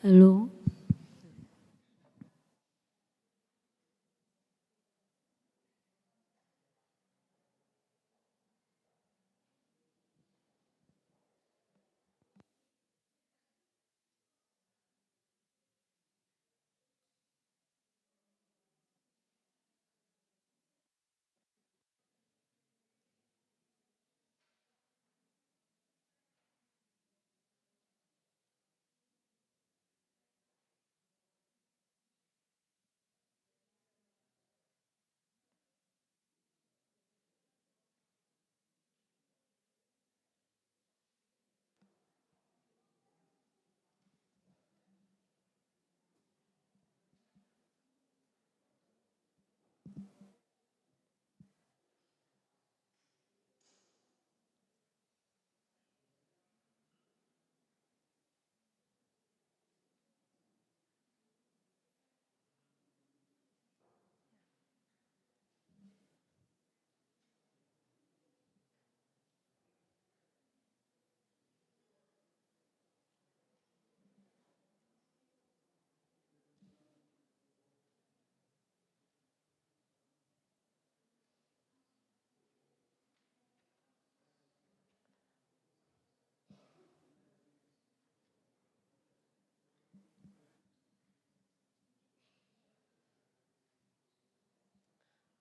Alo.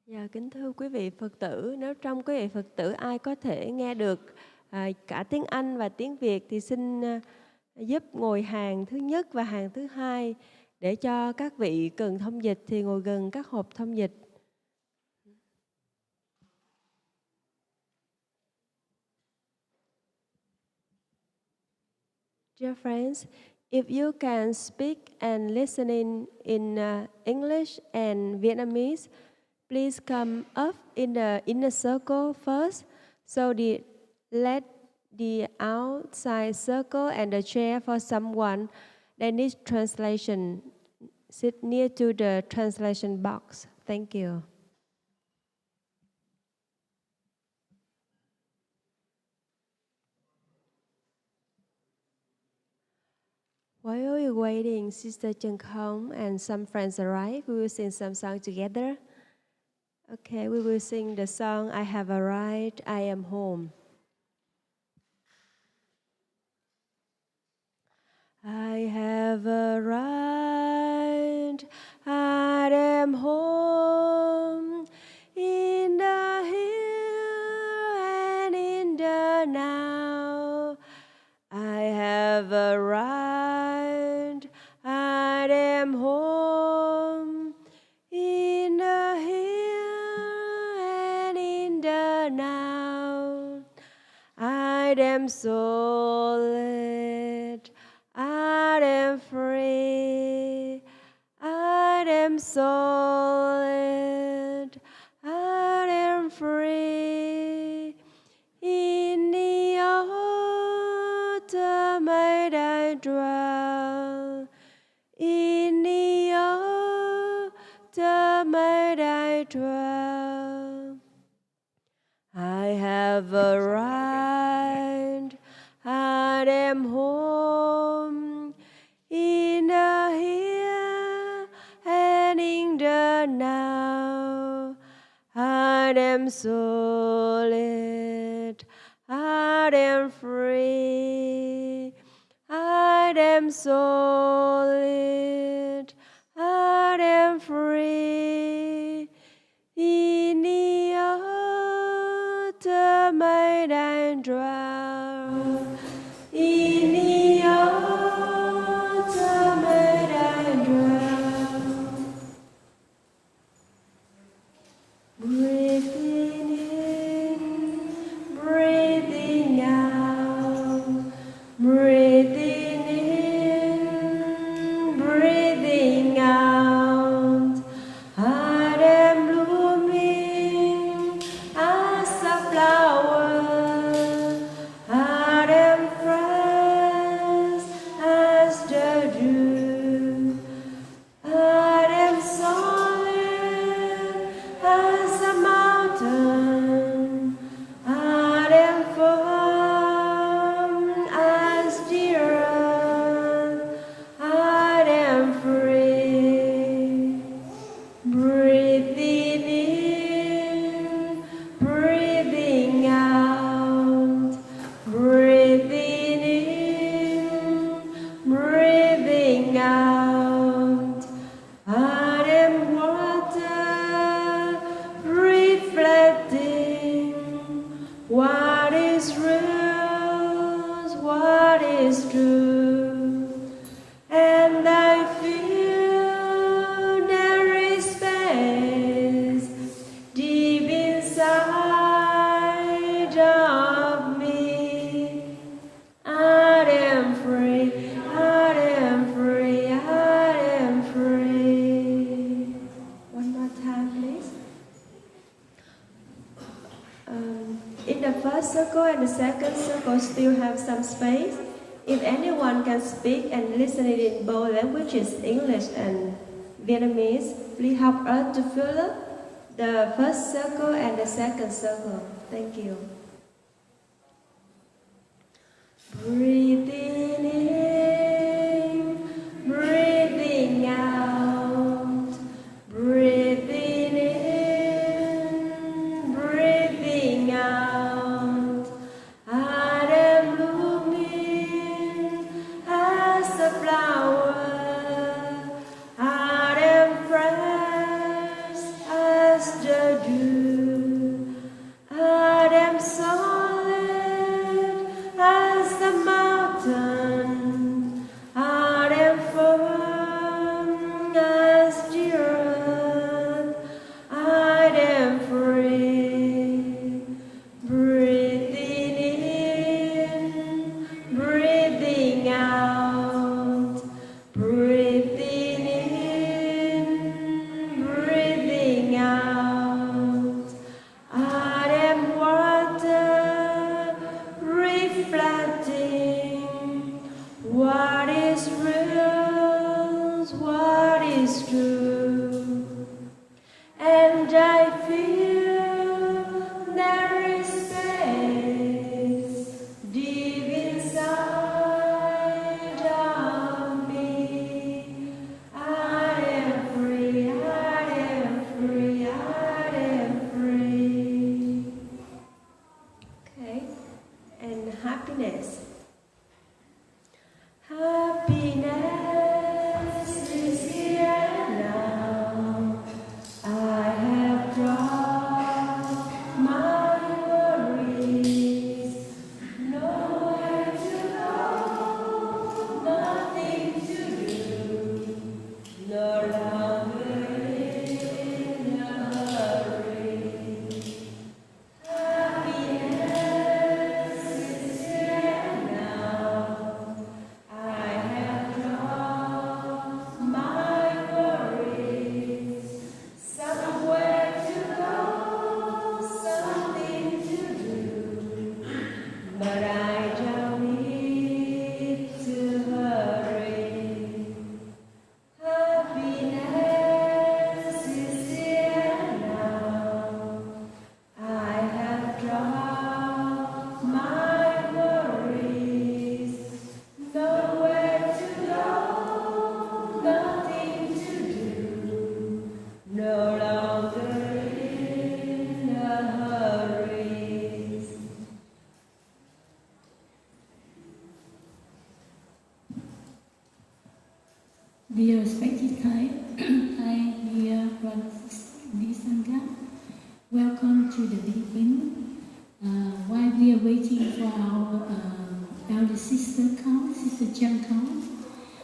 Dạ, kính thưa quý vị Phật tử, nếu trong quý vị Phật tử ai có thể nghe được cả tiếng Anh và tiếng Việt thì xin giúp ngồi hàng thứ nhất và hàng thứ hai, để cho các vị cần thông dịch thì ngồi gần các hộp thông dịch. Dear friends, if you can speak and listening in English and Vietnamese, please come up in the inner circle first, so let the outside circle and the chair for someone that needs translation sit near to the translation box. Thank you. While we're waiting, Sister Chen Khong and some friends arrive, we will sing some song together. Okay, we will sing the song I Have Arrived, I Am Home. I have arrived, I am home, in the here and in the now. I have arrived, I am home, in the here and in the now. I am solid, I am free, I am solid, I am free. In the ultimate I dwell, in the ultimate I dwell. I have arrived, I am home, in the here and in the now. I am solid, I am free, I am solid, I am free. In the ultimate I dwell, in the ultimate I dwell. Breathing in, breathing out, breathing in, breathing out. I am blooming as a flower, I am fresh as the dew, I am solid as a mountain, I am firm as the what is true, and I feel there is space deep inside of me. I am free, I am free, I am free. One more time, please. In the first circle and the second circle still have some space. If anyone can speak and listen in both languages, English and Vietnamese, please help us to fill up the first circle and the second circle. Thank you. Breathing in, breathing out, breathing in, breathing out. I am blooming as a flower. I am fresh as the dew. I am solid as the mountain. I am firm as the earth. I am free. Breathing in, breathing out. Breathing in, breathing out. I am water reflecting what is real, what is true. And I feel there is space deep inside of me. I am free, I am free, I am free. Okay, and happiness. Happiness is here now. I have dropped my worries. Nowhere to go, nothing to do. No longer in a hurry. Happiness is here now. I have dropped my worries. Somewhere to go, something to do. But I don't need to hurry. Happiness is here now. I have dropped my worries. Nowhere to go, nothing to do. No longer in a hurry. Dear respected Thai, Thai dear brothers and welcome to the briefing. While we are waiting for our elder sister Khong, Sister Chang Khong,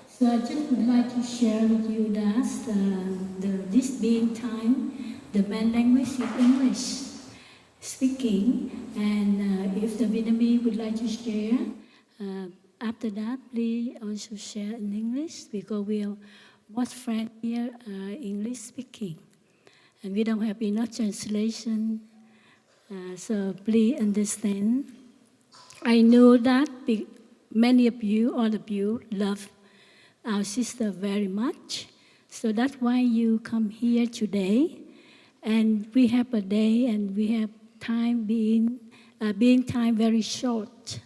so I just would like to share with you that this being time, the main language is English speaking, and if the Vietnamese would like to share, after that, please also share in English because we are most friends here English speaking, and we don't have enough translation, so please understand. I know that many of you, all of you, love our sister very much, so that's why you come here today, and we have a day and we have time being time very short.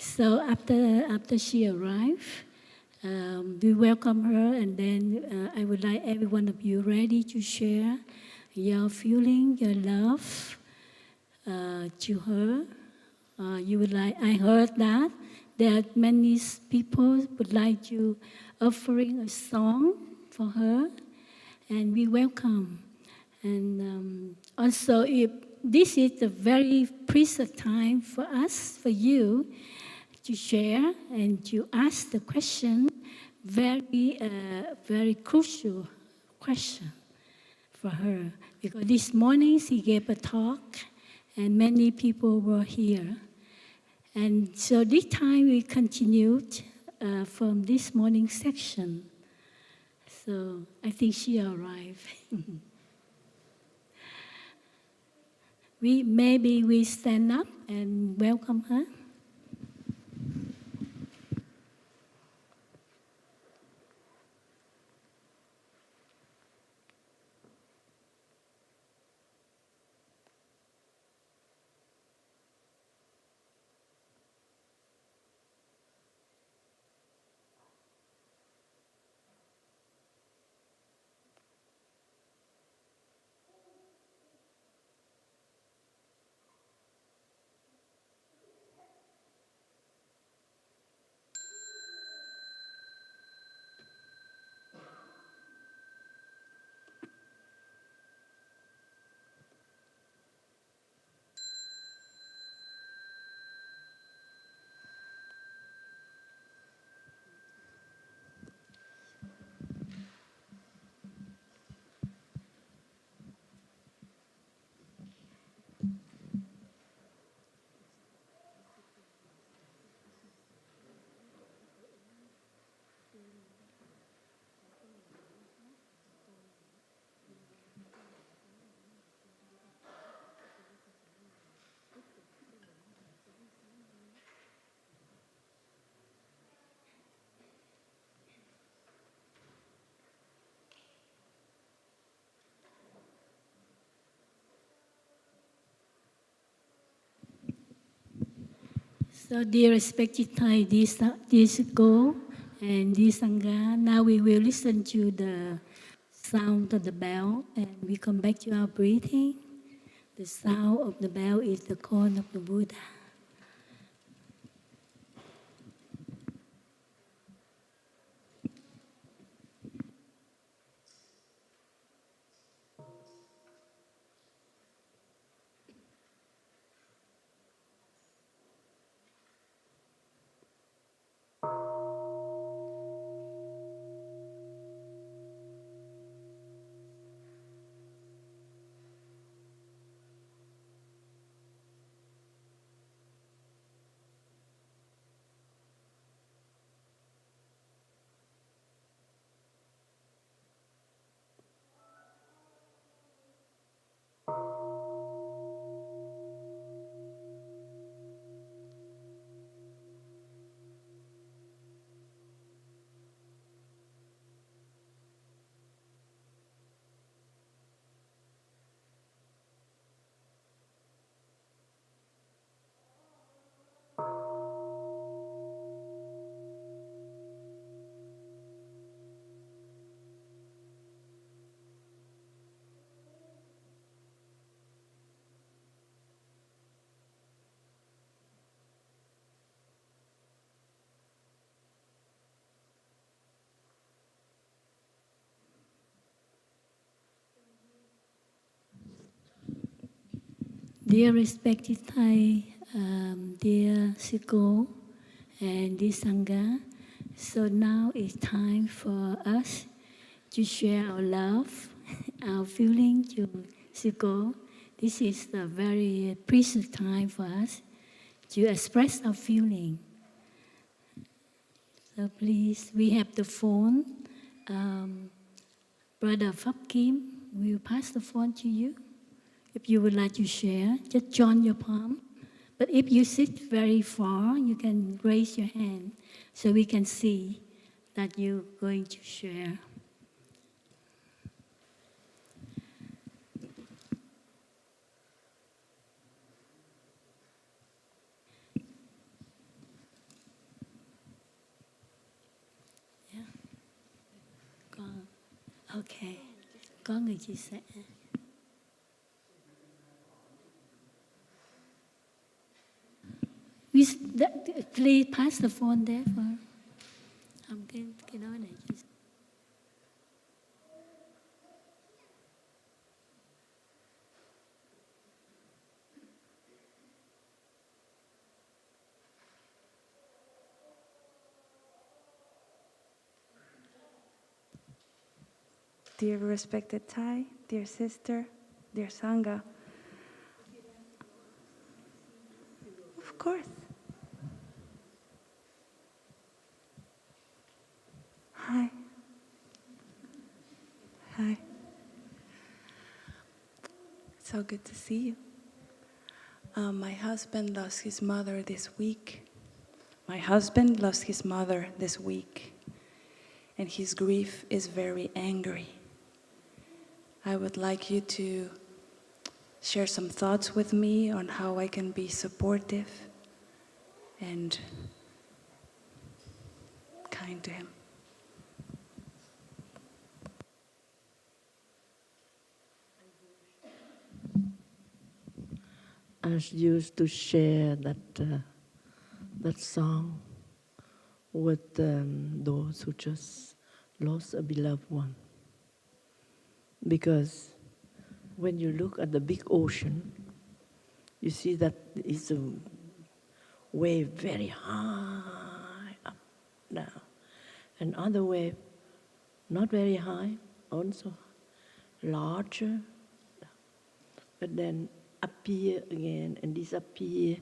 So after she arrived, we welcome her, and then I would like every one of you ready to share your feeling, your love to her. You would like. I heard that many people would like to offering a song for her, and we welcome. And also, if this is a very precious time for us, for you, to share and to ask the question, very crucial question for her. Because this morning she gave a talk and many people were here. And so this time we continued from this morning section. So I think she arrived. Maybe we stand up and welcome her. So dear respected Thai, this go and this Sangha, now we will listen to the sound of the bell and we come back to our breathing. The sound of the bell is the call of the Buddha. Dear respected Thai, dear Siko and dear Sangha, so now it's time for us to share our love, our feeling to Siko. This is a very precious time for us to express our feeling. So please, we have the phone. Brother Phap Kim, we'll pass the phone to you. If you would like to share, just join your palm. But if you sit very far, you can raise your hand so we can see that you're going to share. Yeah. Okay. Có người chia sẻ. Please pass the phone there for. Cái đó này chia sẻ. Dear respected Thai, dear sister, dear Sangha, of course. Hi. Hi. It's so good to see you. My husband lost his mother this week. And his grief is very angry. I would like you to share some thoughts with me on how I can be supportive and kind to him. I used to share that song with those who just lost a beloved one. Because when you look at the big ocean, you see that it's a wave very high up now. And other wave, not very high, also larger, but then appear again and disappear,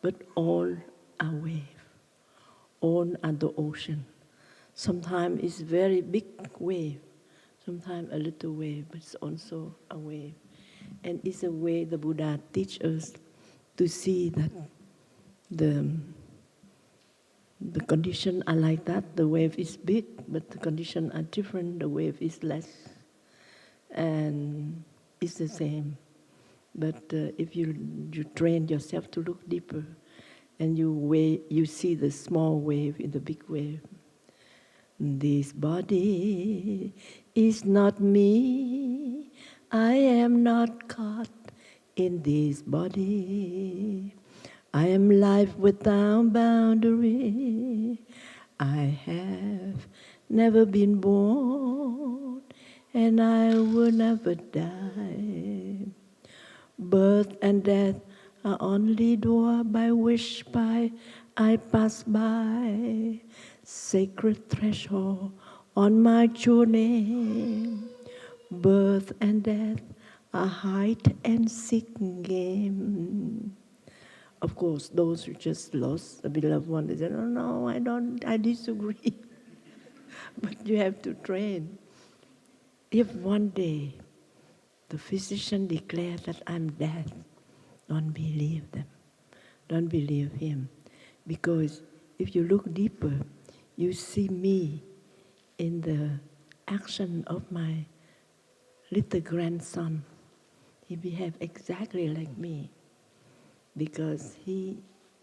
but all are wave, all are the ocean. Sometimes it's very big wave, sometimes a little wave, but it's also a wave. And it's a way the Buddha teach us to see that the conditions are like that. The wave is big, but the conditions are different. The wave is less, and it's the same. But if you train yourself to look deeper, and you see the small wave in the big wave. This body is not me. I am not caught in this body. I am life without boundary. I have never been born, and I will never die. Birth and death are only door by which I pass by. Sacred threshold on my journey. Birth and death are hide and seek game. Of course, those who just lost a beloved one, they say, "Oh no, I disagree." But you have to train. If one day the physician declares that I'm dead, don't believe them. Don't believe him. Because if you look deeper, you see me in the action of my little grandson. He behaves exactly like me because he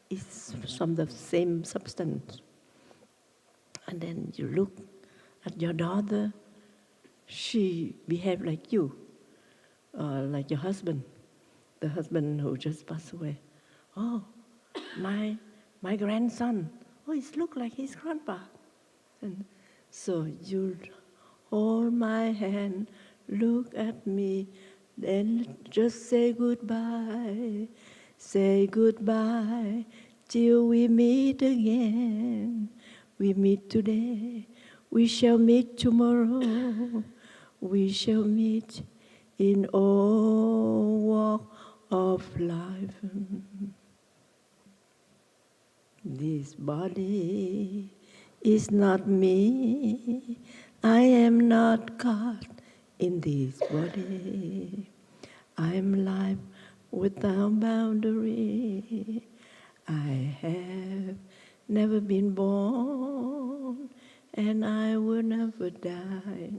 is from the same substance. And then you look at your daughter, she behaves like you, like your husband, the husband who just passed away. Oh, my grandson, oh, it looks like his grandpa. And so you hold my hand, look at me, then just say goodbye. Say goodbye till we meet again. We meet today, we shall meet tomorrow. We shall meet in all walk of life. This body is not me. I am not caught in this body. I am life without boundary. I have never been born, and I will never die.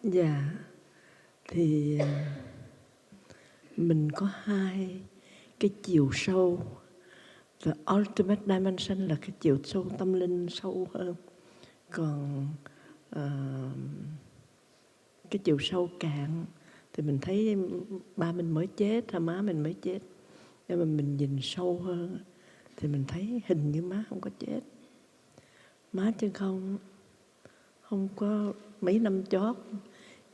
Dạ, thì mình có hai cái chiều sâu. The ultimate dimension là cái chiều sâu tâm linh sâu hơn. Còn cái chiều sâu cạn thì mình thấy ba mình mới chết hay má mình mới chết. Nhưng mà mình nhìn sâu hơn thì mình thấy hình như má không có chết. Má chân không có mấy năm chót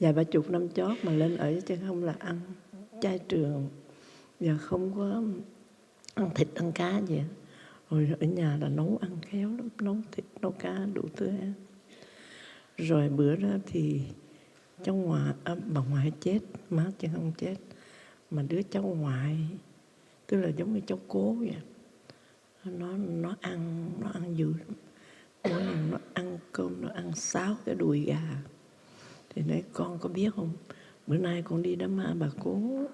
vài ba chục năm chót mà lên ở chứ không là ăn chay trường và không có ăn thịt ăn cá gì hết. Rồi ở nhà là nấu ăn khéo lắm, nấu thịt nấu cá đủ thứ ăn. Rồi bữa đó thì cháu ngoại bà ngoại chết, má chứ không chết, mà đứa cháu ngoại tức là giống như cháu cố vậy, nó ăn dữ lắm. Mỗi lần nó ăn cơm nó ăn 6 cái đùi gà. Thì nói con có biết không, bữa nay con đi đám ma bà cố,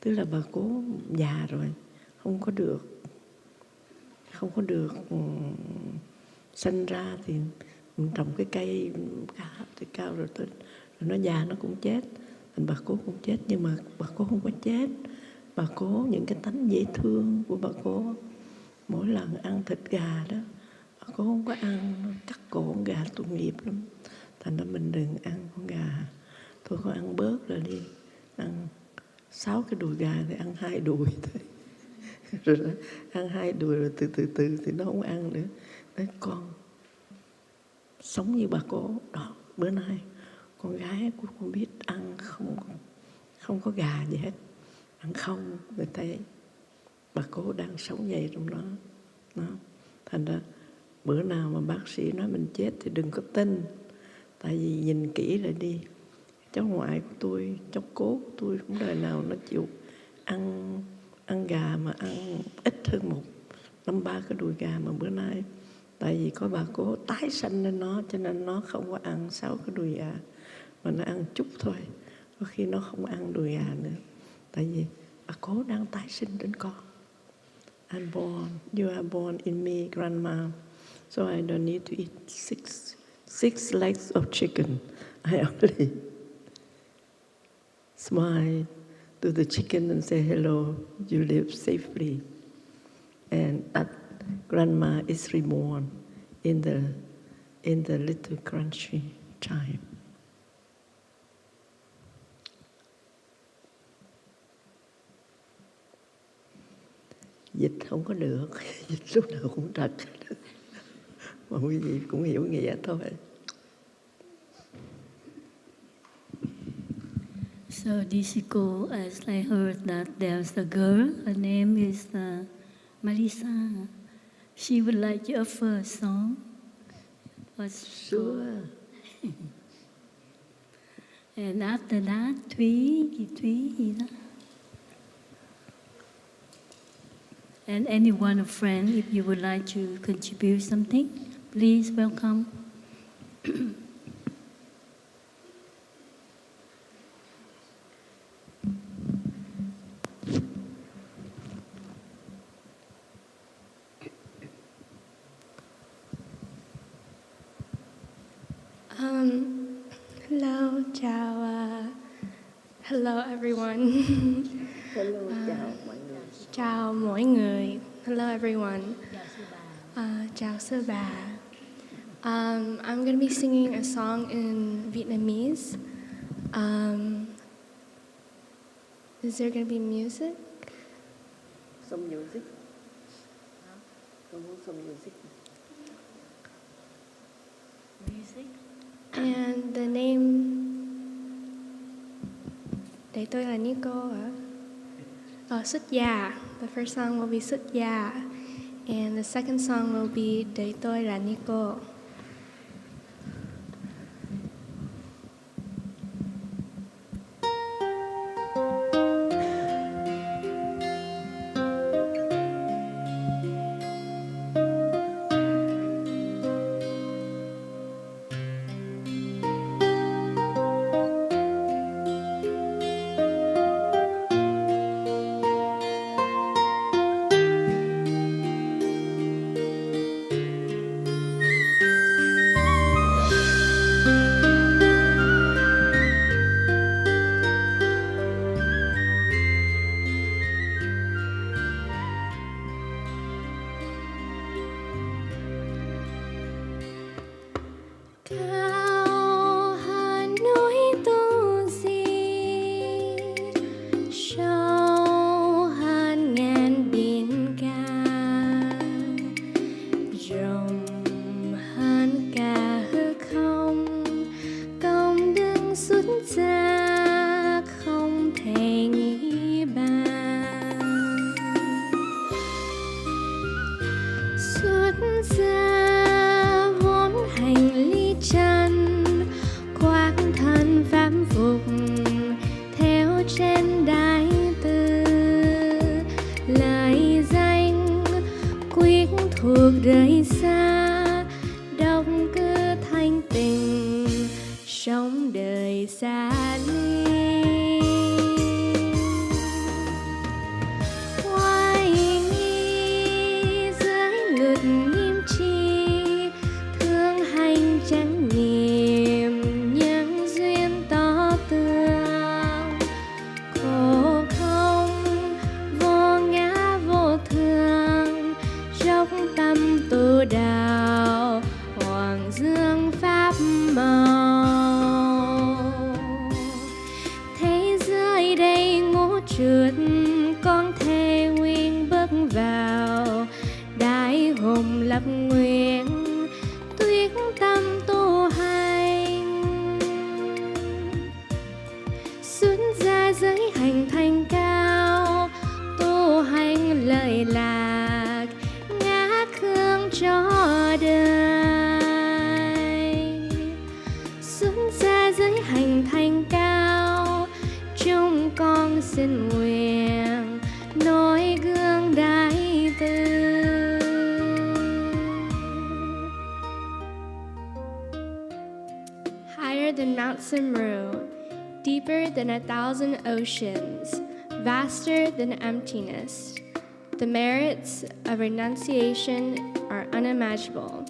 tức là bà cố già rồi, không có được sinh ra thì mình trồng cái cây cá thì cao rồi nó già nó cũng chết, thành bà cố cũng chết. Nhưng mà bà cố không có chết, bà cố những cái tánh dễ thương của bà cố, mỗi lần ăn thịt gà đó bà cố không có ăn, cắt cổ con gà tội nghiệp lắm, thành ra mình đừng ăn con gà, thôi con ăn bớt rồi đi, ăn 6 cái đùi gà thì ăn 2 đùi thôi. Rồi ăn 2 đùi rồi từ thì nó không ăn nữa. Đấy, con sống như bà cố đó. Bữa nay con gái của con biết ăn không có gà gì hết, ăn không, người thấy bà cố đang sống vậy trong đó. Thành ra bữa nào mà bác sĩ nói mình chết thì đừng có tin, tại vì nhìn kỹ lại đi, cháu ngoại của tôi, cháu cố của tôi cũng đời nào nó chịu ăn gà mà ăn ít hơn 1-3 cái đùi gà. Mà bữa nay tại vì có bà cố tái sanh lên nó, cho nên nó không có ăn 6 cái đùi gà, mà nó ăn chút thôi, có khi nó không ăn đùi gà nữa, tại vì bà cố đang tái sinh đến con. You are born in me, Grandma, so I don't need to eat six legs of chicken. I only smile to the chicken and say hello, you live safely. And that Grandma is reborn in the little crunchy time. Dịch không có được, dịch lúc nào cũng trật. Mà quý vị cũng hiểu nghĩa thôi. So Dishiko, as I heard that there's a girl, her name is Marisa. She would like to offer a song. Sure. And after that, Thúy gì đó. And anyone, a friend, if you would like to contribute something, please welcome. Hello, chào, hello everyone. Hello, chào mọi người. Chào mọi người. Hello everyone. Chào sư bà. I'm going to be singing a song in Vietnamese. Is there going to be music? Some music. Some music. Music. And the name, để tôi là Nico xuất gia. The first song will be xuất gia. And the second song will be để tôi là Nico. phục theo trên đài từ lời danh quyết thuộc đời xa, độc cứ thanh tình sống đời xa ly. Hoài nghi dưới lượt nghiêm tri, thương hành chẳng niềm nhân duyên tỏ tường. Khổ không vô ngã vô thường, dốc tâm tu đạo hoàng dương pháp màu. Thế giới đây ngũ trượt, con thề nguyện bước vào đại hùng lập nguyện, tuyết tâm tu hành. Xuất gia giới hành thanh cao, tu hành lợi lạc ngã khương cho đời. Xuất gia giới hành thanh cao, chúng con xin nguyện noi gương đại từ. Higher than Mount Simru, deeper than 1,000 oceans, vaster than emptiness, the merits of renunciation are unimaginable.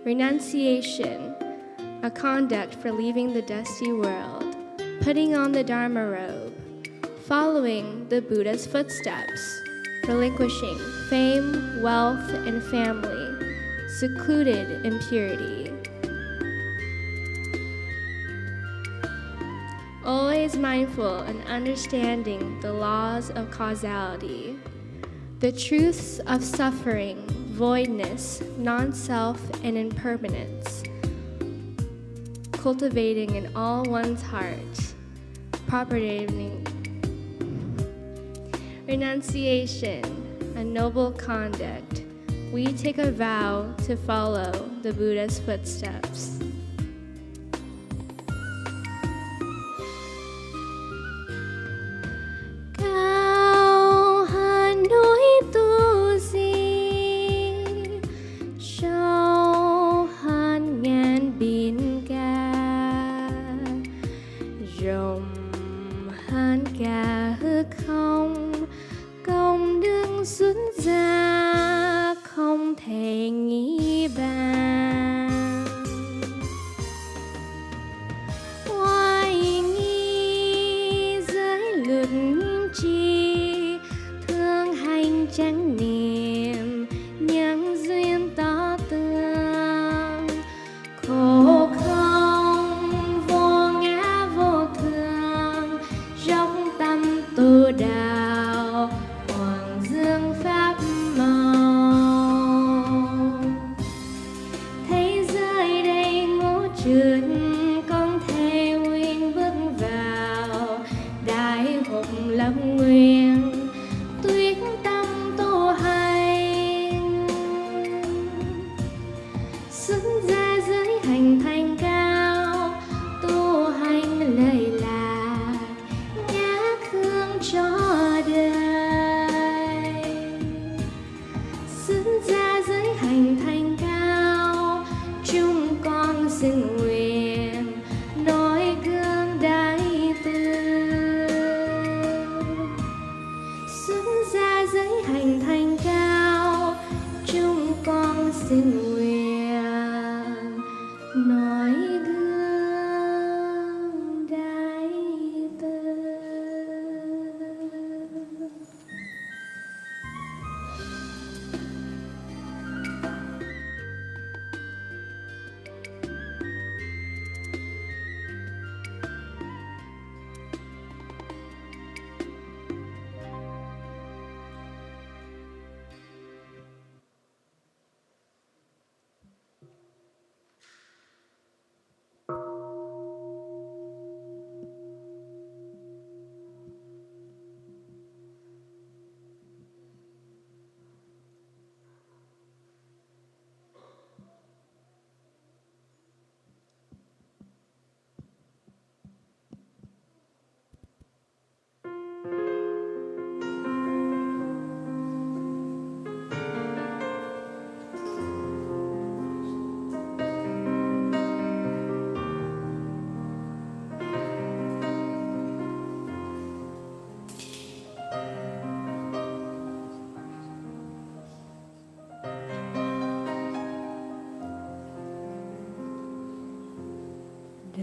Renunciation, a conduct for leaving the dusty world, putting on the Dharma robe, following the Buddha's footsteps, relinquishing fame, wealth, and family, secluded in purity. Always mindful and understanding the laws of causality, the truths of suffering, voidness, non-self, and impermanence, cultivating in all one's heart, propagating renunciation, a noble conduct. We take a vow to follow the Buddha's footsteps. Cao hơn núi Tu Di, sâu hơn ngàn biển cả, rộng hơn cả hư không, công đức xuất gia không thể nghĩ bàn.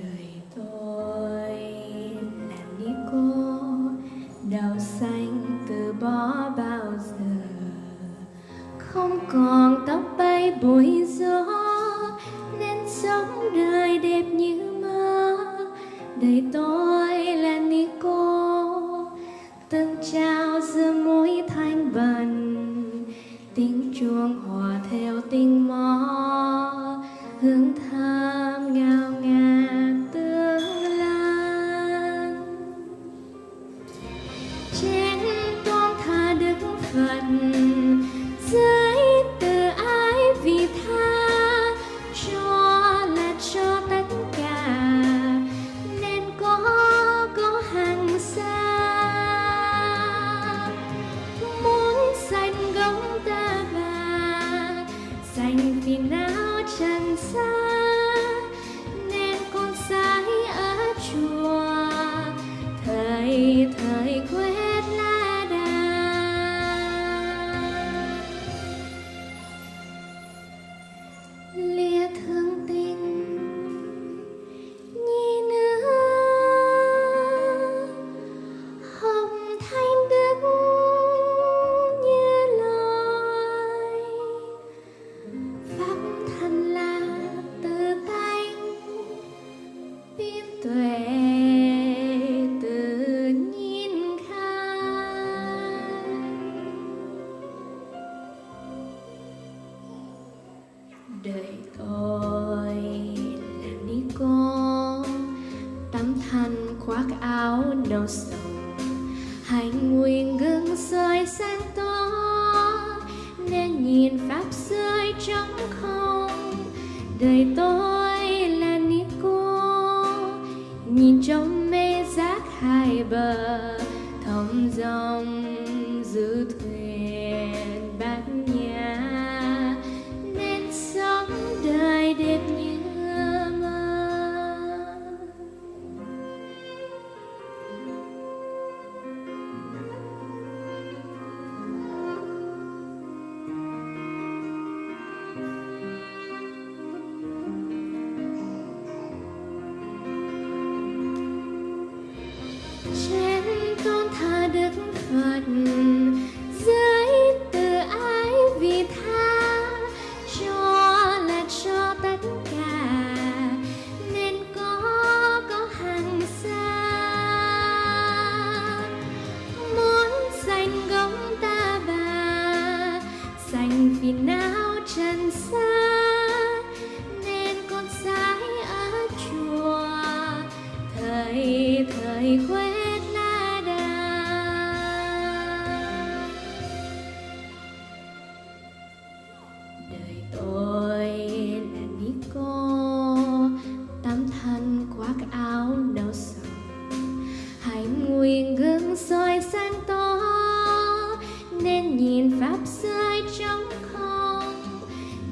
Đời tôi là Nico, đào xanh từ bỏ bao giờ, không còn tóc bay bụi gió, nên sống đời đẹp như mơ. Đời tôi là Nico, từng trao giữa mối thanh bần, tiếng chuông hòa theo tiếng mõ, hương thơm ngào ngạt tương lan. Trên con thả Đức Phật, dưới từ ái vị tha, cho là cho tất cả, nên có hàng xa. Muốn xanh gấm ta bà, xanh vì não trần xa, nên con sái ở chùa, thời thời quét lá đà. Lìa thương tình nhi nữ, hồng thanh đức như lời, pháp thân là tự tánh, biết tuệ tự nhiên khai. Đời tôi là Nico, tấm thân khoác áo nâu sầu, hạnh nguyện gương soi sáng tỏ, nên nhìn pháp rơi trong không. Đời tôi là Nico, nhìn trong mê giác hai bờ, thong dong giữ thuyền bát nhã, nên sống đời đẹp như mơ. Trên con thả Đức Phật, dưới từ ái vị tha, cho là cho tất cả, nên có hàng xa. Muốn xanh gấm ta bà, xanh vì não trần xa, nên con sái ở chùa, thời thời quét lá đà. Đời tôi là Nico, tấm thân khoác áo nâu sầu, hạnh nguyện gương soi sáng tỏ, nên nhìn pháp rơi trong không.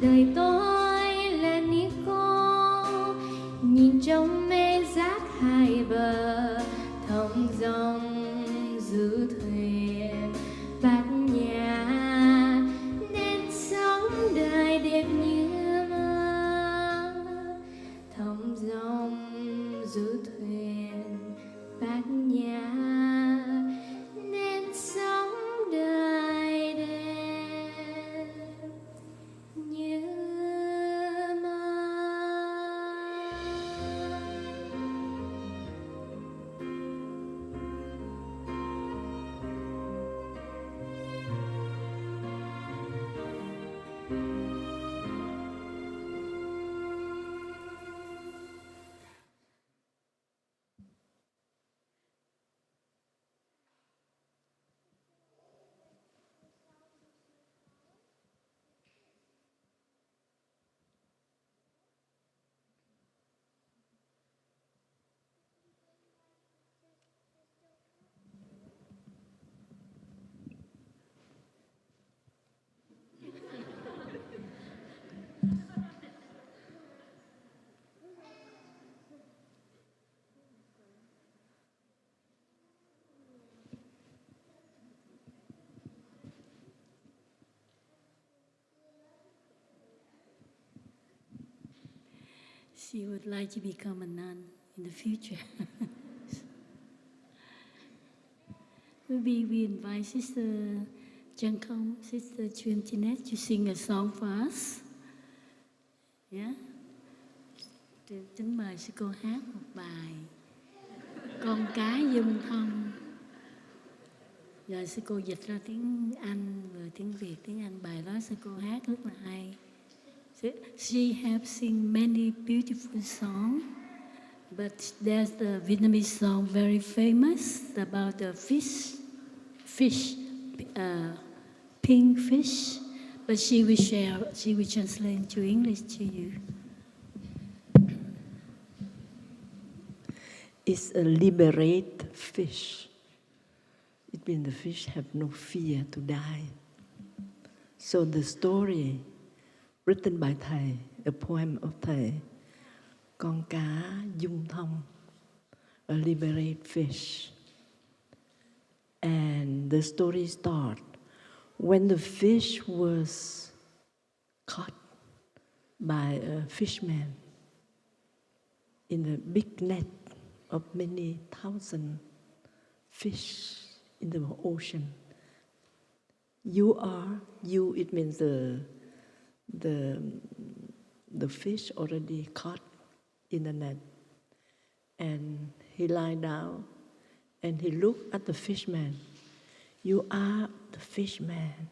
Đời tôi là Nico, nhìn trong mê giác hai bờ, thong dong giữ thuyền bát nhã, nên sống đời đẹp như mơ. Thong dong giữ thuyền bát nhã, nên sống đời đẹp như mơ. She would like to become a nun in the future. Maybe we invite Sister Khong, Sister Jeanette to sing a song for us. Yeah? Kính mời sư cô hát một bài Con cá dung thông. Rồi sư cô dịch ra tiếng Anh, rồi tiếng Việt, tiếng Anh. Bài đó sư cô hát rất là hay. She has sing many beautiful songs, but there's the Vietnamese song very famous about the fish, pink fish. But she will translate to English to you. It's a liberate fish. It means the fish have no fear to die. So the story written by Thầy, a poem of Thầy, Con cá dung thông, a liberate fish. And the story starts when the fish was caught by a fisherman in a big net of many thousand fish in the ocean. You, it means the fish already caught in the net. And he lied down and he looked at the fishman. You are the fishman.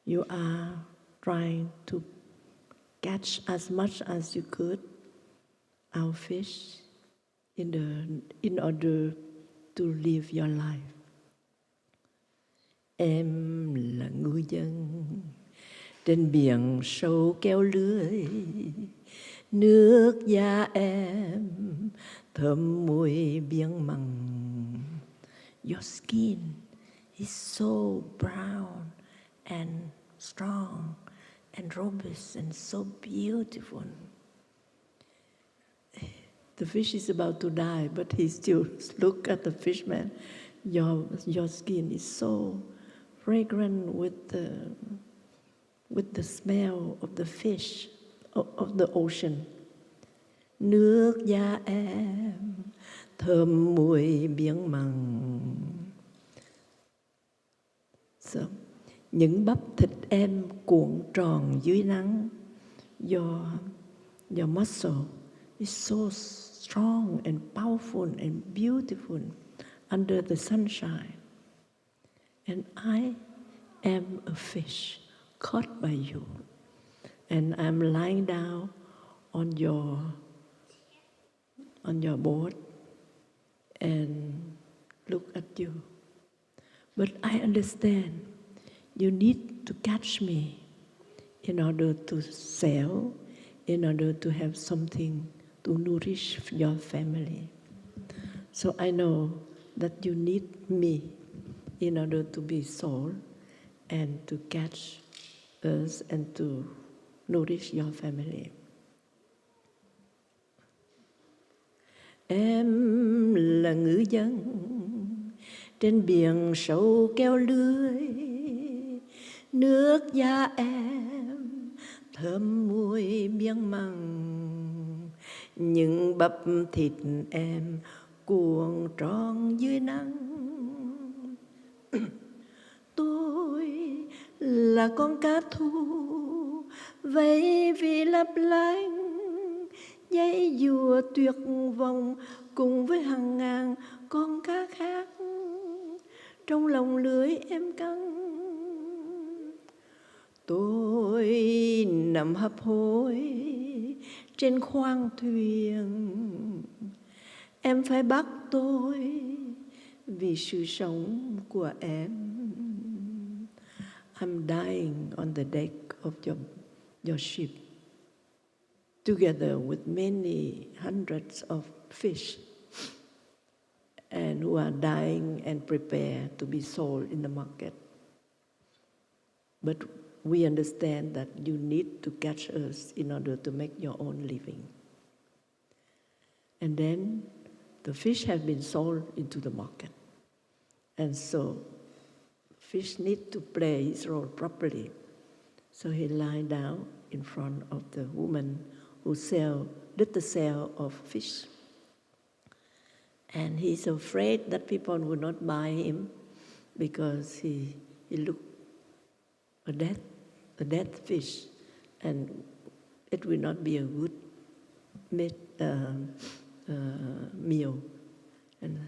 You are trying to catch as much as you could our fish in order to live your life. Em là ngư dân trên biển sâu kéo lưới, nước da em thơm mùi biển mặn. Your skin is so brown and strong and robust and so beautiful. The fish is about to die, but he still look at the fishman. Your skin is so fragrant with the smell of the fish, of the ocean. Nước da em thơm mùi biển mặn. So, những bắp thịt em cuộn tròn dưới nắng. Your muscle is so strong and powerful and beautiful under the sunshine. And I am a fish caught by you. And I'm lying down on your board and look at you. But I understand you need to catch me in order to sell, in order to have something to nourish your family. So I know that you need me in order to be sold and to catch us and to nourish your family. Em là ngư dân trên biển sâu kéo lưới, nước da em thơm mùi biển mặn, những bắp thịt em cuộn tròn dưới nắng. Tôi là con cá thu vẫy vì lấp lánh, dãy dùa tuyệt vọng cùng với hàng ngàn con cá khác trong lòng lưới em căng. Tôi nằm hấp hối trên khoang thuyền, em phải bắt tôi vì sự sống của em. I'm dying on the deck of your ship, together with many hundreds of fish, and who are dying and prepare to be sold in the market. But we understand that you need to catch us in order to make your own living. And then the fish have been sold into the market. And so fish need to play his role properly. So he lied down in front of the woman who sell little cell of fish. And he's afraid that people will not buy him because he looked a dead fish, and it will not be a good meal. And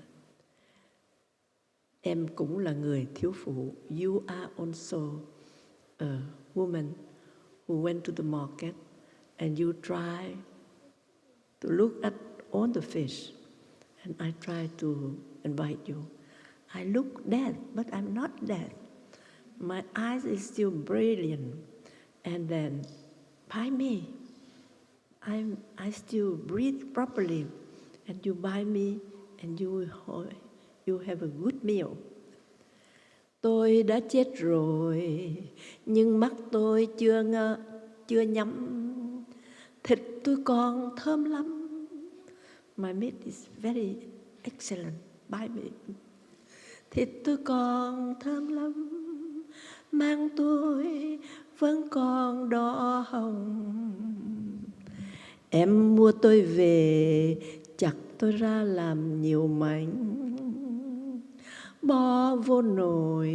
em cũng là người thiếu phụ. You are also a woman who went to the market and you try to look at all the fish. And I try to invite you. I look dead, but I'm not dead. My eyes is still brilliant. And then, buy me. I still breathe properly. And you buy me, and you have a good meal. Tôi đã chết rồi, nhưng mắt tôi chưa nhắm. Thịt tôi còn thơm lắm. My meat is very excellent. Buy me. Thịt tôi còn thơm lắm, mang tôi vẫn còn đỏ hồng. Em mua tôi về, chặt tôi ra làm nhiều mảnh, bỏ vô nồi.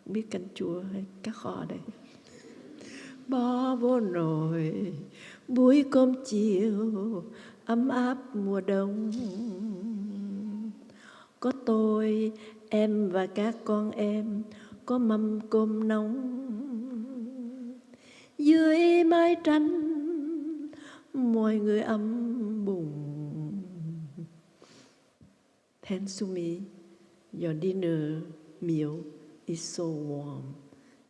Không biết canh chua hay cá kho đây. Bỏ vô nồi, buổi cơm chiều ấm áp mùa đông. Có tôi, em và các con em, có mâm cơm nóng. Dưới mái tranh, mọi người ấm bùng. Thanks to me, your dinner meal is so warm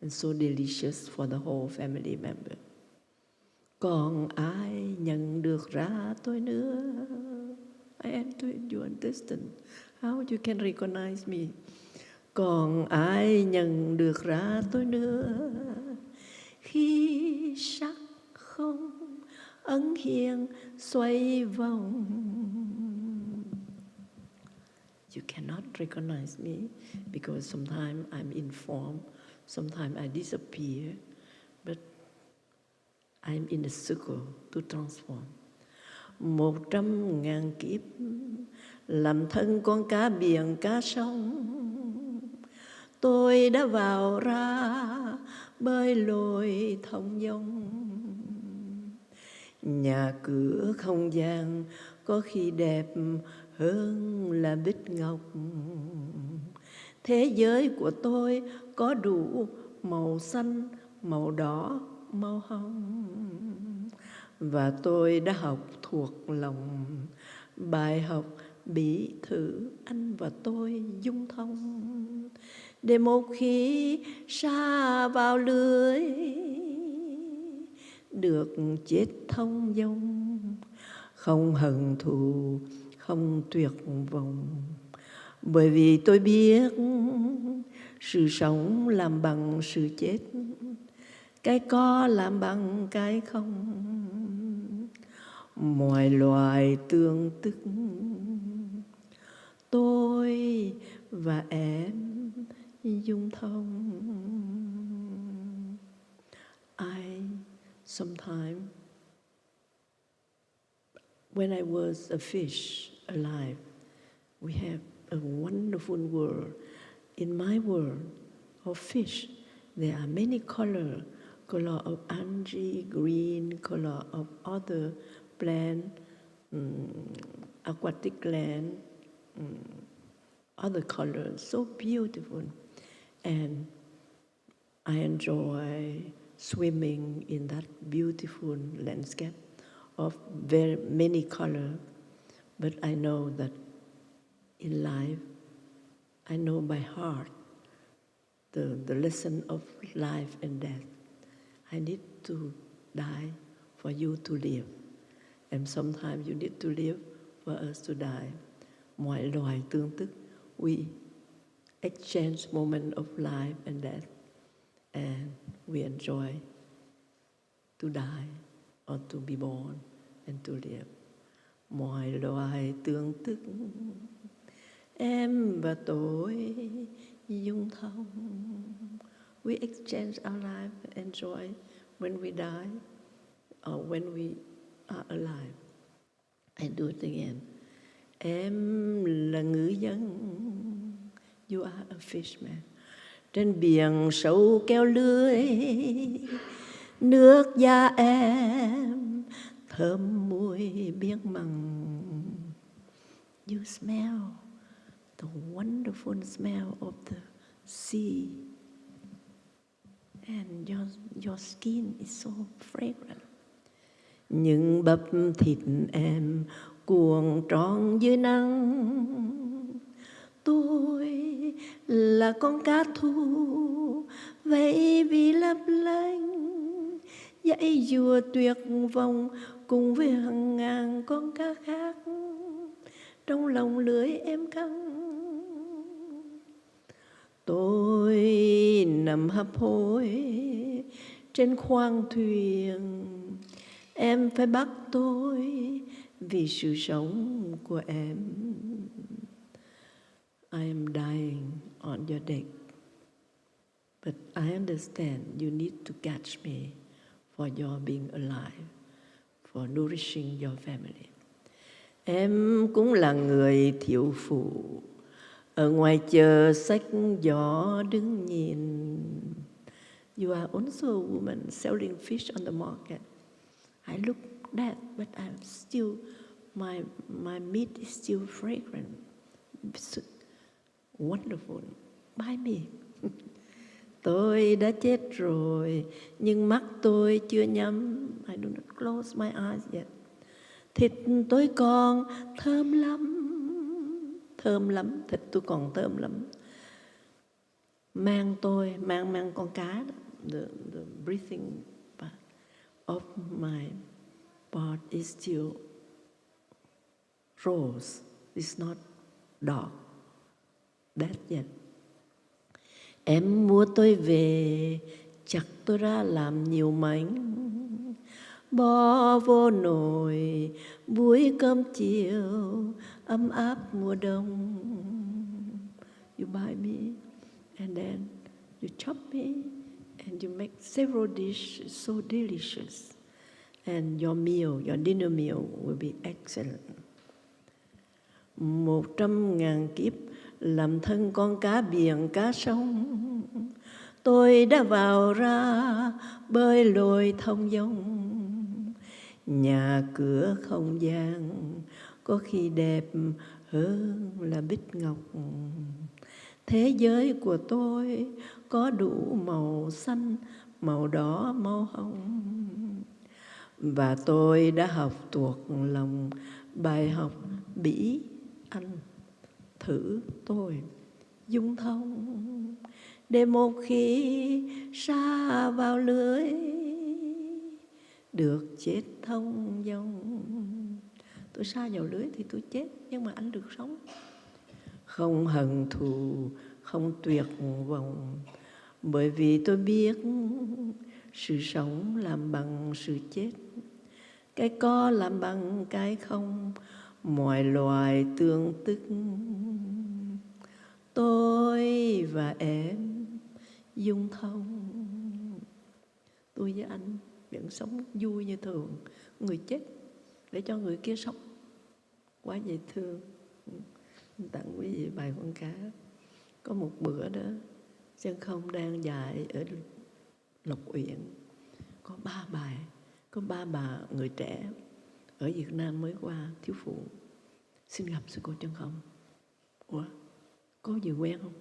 and so delicious for the whole family member. Còn ai nhận được ra tôi nữa? I enter you understand how you can recognize me. Còn ai nhận được ra tôi nữa? Khi sắc không ẩn hiện xoay vòng. You cannot recognize me because sometimes I'm in form, sometimes I disappear, but I'm in a circle to transform. 100.000 kiếp làm thân con cá biển cá sông, tôi đã vào ra bơi lội thông dong. Nhà cửa không gian có khi đẹp hơn là bích ngọc. Thế giới của tôi có đủ màu xanh, màu đỏ, màu hồng. Và tôi đã học thuộc lòng bài học bí thử anh và tôi dung thông. Để một khi sa vào lưới, được chết thông dong. Không hận thù, không tuyệt vọng. Bởi vì tôi biết sự sống làm bằng sự chết, cái có làm bằng cái không. Mọi loài tương tức, tôi và em dung thông. Sometimes, when I was a fish alive, we have a wonderful world. In my world of fish, there are many colors. Color of algae, green, color of other plant, aquatic land, other colors, so beautiful. And I enjoy swimming in that beautiful landscape of very many colors. But I know that in life, I know by heart the lesson of life and death. I need to die for you to live. And sometimes you need to live for us to die. Mọi loài tương tức, we exchange moment of life and death. And we enjoy to die or to be born and to live. Mọi loài tương tức, em và tôi dung thông. We exchange our life, enjoy when we die. or when we are alive. I do it again. Em là ngư dân, you are a fishman. Trên biển sâu kéo lưới, nước da em thơm mùi biển mặn. You smell the wonderful smell of the sea, and your skin is so fragrant. Những bắp thịt em cuộn tròn dưới nắng. Tôi là con cá thu vẫy vì lấp lánh, dãy dùa tuyệt vọng cùng với hàng ngàn con cá khác trong lòng lưới em căng. Tôi nằm hấp hối trên khoang thuyền, em phải bắt tôi vì sự sống của em. I am dying on your deck, but I understand you need to catch me for your being alive, for nourishing your family. Em cũng là người thiếu phụ, ở ngoài chợ xách giỏ đứng nhìn. You are also a woman selling fish on the market. I look dead, but I'm still, my meat is still fragrant. Wonderful. Buy me. Tôi đã chết rồi, nhưng mắt tôi chưa nhắm. I do not close my eyes yet. Thịt tôi còn thơm lắm, thịt tôi còn thơm lắm. Mang tôi, mang con cá đó, the breathing part of my part is still rose, it's not dark, that yet. Em mua tôi về, chặt tôi ra làm nhiều mảnh, bỏ vô nồi buổi cơm chiều ấm áp mùa đông. You buy me and then you chop me and you make several dishes so delicious, and your meal, your dinner meal will be excellent. 100.000 kiếp làm thân con cá biển cá sông, tôi đã vào ra bơi lội thông dong. Nhà cửa không gian có khi đẹp hơn là bích ngọc. Thế giới của tôi có đủ màu xanh, màu đỏ, màu hồng. Và tôi đã học thuộc lòng bài học bỉ anh thử tôi dung thông, để một khi sa vào lưới được chết thông dong. Tôi sa vào lưới thì tôi chết, nhưng mà anh được sống. Không hận thù, không tuyệt vọng, bởi vì tôi biết sự sống làm bằng sự chết, cái có làm bằng cái không, mọi loài tương tức. Tôi và em dung thông, tôi với anh vẫn sống vui như thường. Người chết để cho người kia sống, quá dễ thương. Tặng quý vị bài con cá. Có một bữa đó, Chân Không đang dạy ở Lộc Uyển, có 3 bài, có 3 bà người trẻ ở Việt Nam mới qua, thiếu phụ, xin gặp sư cô Chân Không. Ủa, có gì quen không?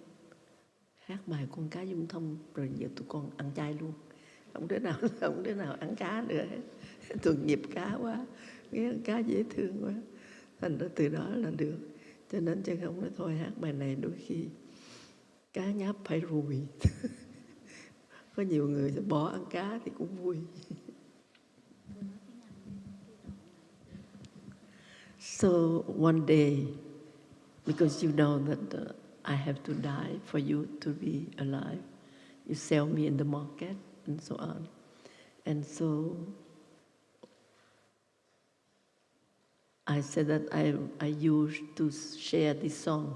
Hát bài con cá dung thông, rồi giờ tụi con ăn chay luôn. Không đứa nào ăn cá nữa hết. Tội nghiệp cá quá, nghe cá dễ thương quá. Thành ra từ đó là được. Cho nên Chân Không nói thôi hát bài này đôi khi cá nháp phải rùi. Có nhiều người sẽ bỏ ăn cá thì cũng vui. So one day, because you know that I have to die for you to be alive, you sell me in the market and so on. And so I said that I used to share this song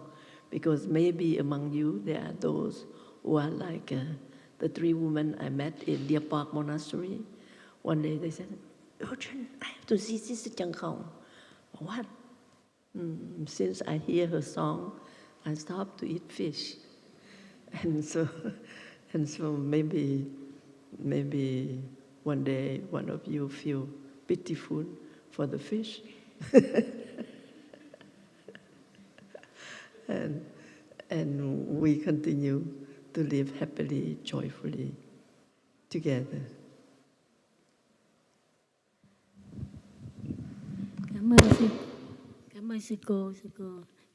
because maybe among you there are those who are like the 3 women I met in Deer Park Monastery. One day they said, Urgent, I have to see Sister Khong. What? Since I hear her song, I stop to eat fish. And so, maybe one day one of you feel pitiful for the fish. and we continue to live happily, joyfully together. Cảm ơn sư cô.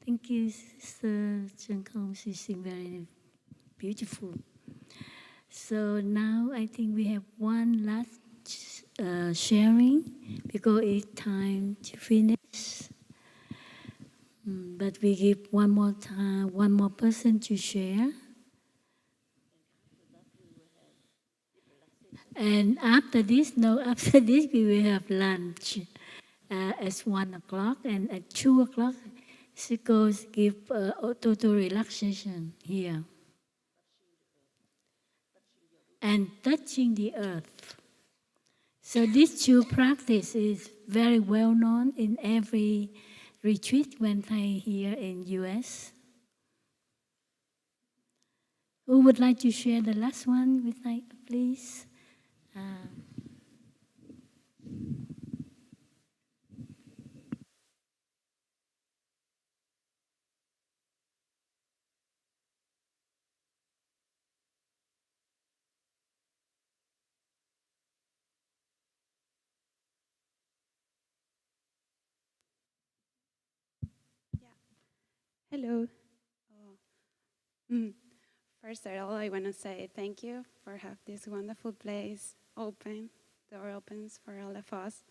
Thank you, Sister Trân Khong. She sing very beautiful. So now I think we have one last sharing because it's time to finish. But we give one more time, one more person to share. And after this we will have lunch at 1 o'clock, and at 2 o'clock, she goes give total relaxation here. And touching the earth. So these two practices is very well known in every retreat when Thai here in US. Who would like to share the last one with Thai, please? Hello. First of all, I want to say thank you for having this wonderful place open. Door opens for all of us.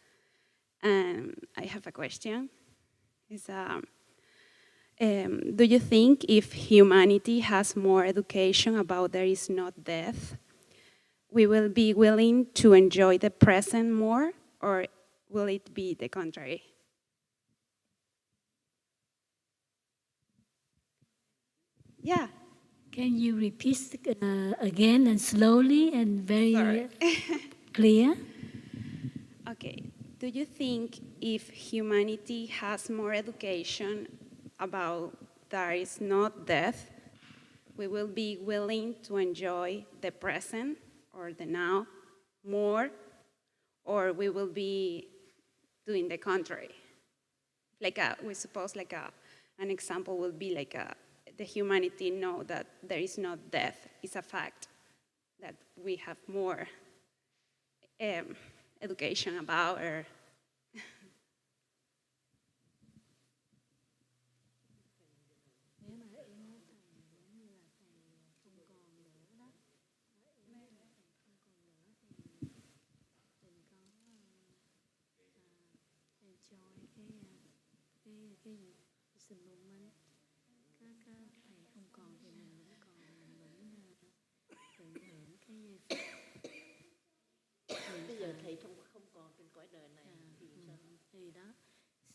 And I have a question. Do you think if humanity has more education about there is not death, we will be willing to enjoy the present more, or will it be the contrary? Yeah. Can you repeat again and slowly and very clear? Okay. Do you think if humanity has more education about there is not death, we will be willing to enjoy the present or the now more, or we will be doing the contrary? We suppose an example would be the humanity know that there is not death. It's a fact that we have more education about.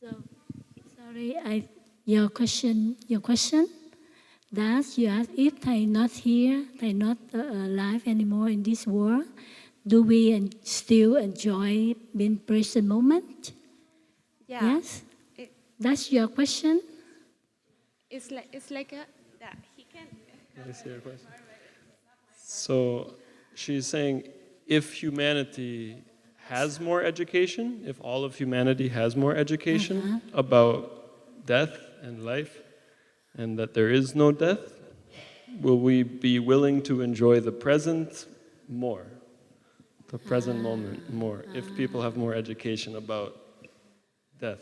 So, sorry, your question. That you ask if Thầy not here, Thầy not alive anymore in this world, do we still enjoy being present moment? Yeah. Yes. That's your question. It's like that he can. Let me see your question. So she's saying, if humanity has more education, if all of humanity has more education about death and life, and that there is no death, will we be willing to enjoy the present more, the present moment more, if people have more education about death?